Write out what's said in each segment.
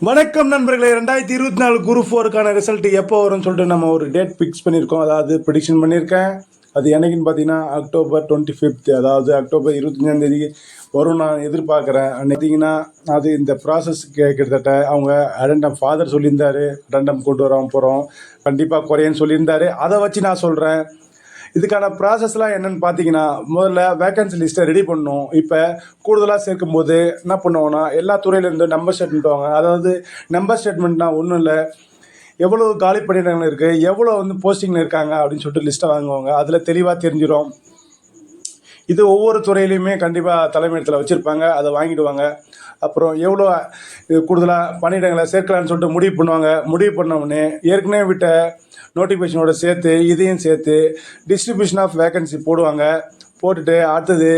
வணக்கம் நண்பர்களே, 2024 group 4க்கான result எப்போ வரும்னு சொல்லிட்டு நம்ம ஒரு டேட் ஃபிக்ஸ் பண்ணியிருக்கோம். அதாவது ப்ரிடிக்ஷன் பண்ணியிருக்கேன். அது என்னைக்குன்னு பார்த்தீங்கன்னா அக்டோபர் 25, அதாவது அக்டோபர் 25ஆம் தேதி வரும் நான் எதிர்பார்க்குறேன். பார்த்தீங்கன்னா அது இந்த ப்ராசஸ் கிட்டத்தட்ட அவங்க அடண்டம் ஃபாதர் சொல்லியிருந்தாரு, அடண்டம் கொண்டு வர போகிறோம், கண்டிப்பாக குறையன்னு சொல்லியிருந்தாரு. அதை வச்சு நான் சொல்கிறேன். இதுக்கான ப்ராசஸ்லாம் என்னென்னு பார்த்தீங்கன்னா, முதல்ல வேக்கன்சி லிஸ்ட்டை ரெடி பண்ணணும். இப்போ கூடுதலாக சேர்க்கும்போது என்ன பண்ணுவோன்னா, எல்லா துறையிலேருந்து நம்பர் ஸ்டேட்மெண்ட் வாங்க. அதாவது நம்பர் ஸ்டேட்மெண்ட்னா ஒன்றும் இல்லை, எவ்வளோ காலி பணியிடங்கள் இருக்குது, எவ்வளோ போஸ்டிங்கில் இருக்காங்க அப்படின்னு சொல்லிட்டு லிஸ்ட்டை வாங்குவாங்க. அதில் தெளிவாக தெரிஞ்சிடும். இது ஒவ்வொரு துறையிலையுமே கண்டிப்பாக தலைமையிடத்தில் வச்சுருப்பாங்க, அதை வாங்கிடுவாங்க. அப்புறம் எவ்வளோ கூடுதலாக பணியிடங்களை சேர்க்கலான்னு சொல்லிட்டு முடிவு பண்ணுவாங்க. முடிவு பண்ணவுடனே ஏற்கனவே விட்ட நோட்டிஃபிகேஷனோட சேர்த்து இதையும் சேர்த்து டிஸ்ட்ரிபியூஷன் ஆஃப் வேக்கன்சி போடுவாங்க. போட்டுட்டு அடுத்தது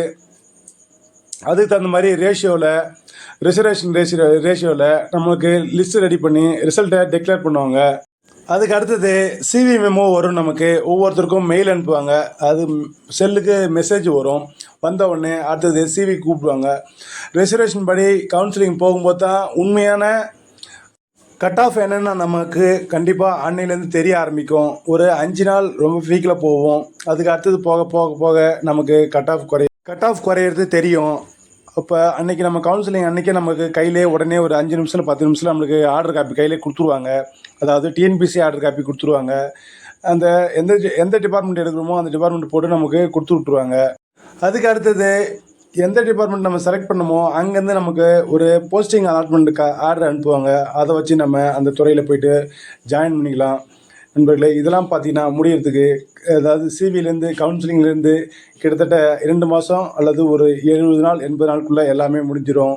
அதுக்கு தகுந்த மாதிரி ரிசர்வேஷன் ரேஷியோவில் நம்மளுக்கு லிஸ்ட்டு ரெடி பண்ணி ரிசல்ட்டை டிக்ளேர் பண்ணுவாங்க. அதுக்கு அடுத்தது சிவி மெமோ வரும். நமக்கு ஒவ்வொருத்தருக்கும் மெயில் அனுப்புவாங்க. அது செல்லுக்கு மெசேஜ் வரும். வந்த உடனே அடுத்தது சிவி கூப்பிடுவாங்க. ரிசர்வேஷன் படி கவுன்சிலிங் போகும்போது தான் உண்மையான கட் ஆஃப் என்னென்னா நமக்கு கண்டிப்பாக அன்னையிலேருந்து தெரிய ஆரம்பிக்கும். ஒரு 5 நாள் ரொம்ப வீக்கில் போவோம். அதுக்கு அடுத்தது போக போக போக நமக்கு கட் ஆஃப் குறையிறது தெரியும். அப்போ அன்றைக்கி நம்ம கவுன்சிலிங் அன்றைக்கே நமக்கு கையிலே உடனே ஒரு 5 நிமிஷத்தில் 10 நிமிஷத்தில் நம்மளுக்கு ஆர்டர் காப்பி கையிலே கொடுத்துருவாங்க. அதாவது டிஎன்பிசி ஆர்டர் காப்பி கொடுத்துருவாங்க. அந்த எந்த டிபார்ட்மெண்ட் எடுக்கிறோமோ அந்த டிபார்ட்மெண்ட் போட்டு நமக்கு கொடுத்து விட்ருவாங்க. அதுக்கு அடுத்தது எந்த டிபார்ட்மெண்ட் நம்ம செலக்ட் பண்ணமோ அங்கேருந்து நமக்கு ஒரு போஸ்டிங் அலாட்மெண்ட்டுக்கு ஆர்டர் அனுப்புவாங்க. அதை வச்சு நம்ம அந்த துறையில் போய்ட்டு ஜாயின் பண்ணிக்கலாம். நண்பர்களே, இதெல்லாம் பார்த்தீங்கன்னா முடியறதுக்கு, அதாவது சிவிலேருந்து கவுன்சிலிங்லேருந்து கிட்டத்தட்ட 2 மாதம் அல்லது ஒரு 70 நாள் 80 நாளுக்குள்ளே எல்லாமே முடிஞ்சிடும்.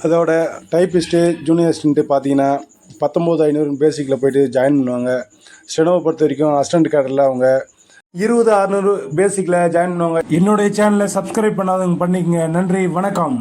அதோட டைப்பிஸ்ட்டு ஜூனியர் அசிஸ்டண்ட்டு பார்த்தீங்கன்னா 19,500 பேசிக்கில் போய்ட்டு ஜாயின் பண்ணுவாங்க. ஸ்டெனோவை பொறுத்த வரைக்கும் அசிஸ்டண்ட் கேடரில் அவங்க 20,600 பேசிக்கில் ஜாயின் பண்ணுவாங்க. என்னுடைய சேனலை சப்ஸ்கிரைப் பண்ணாதவங்க பண்ணிக்கங்க. நன்றி, வணக்கம்.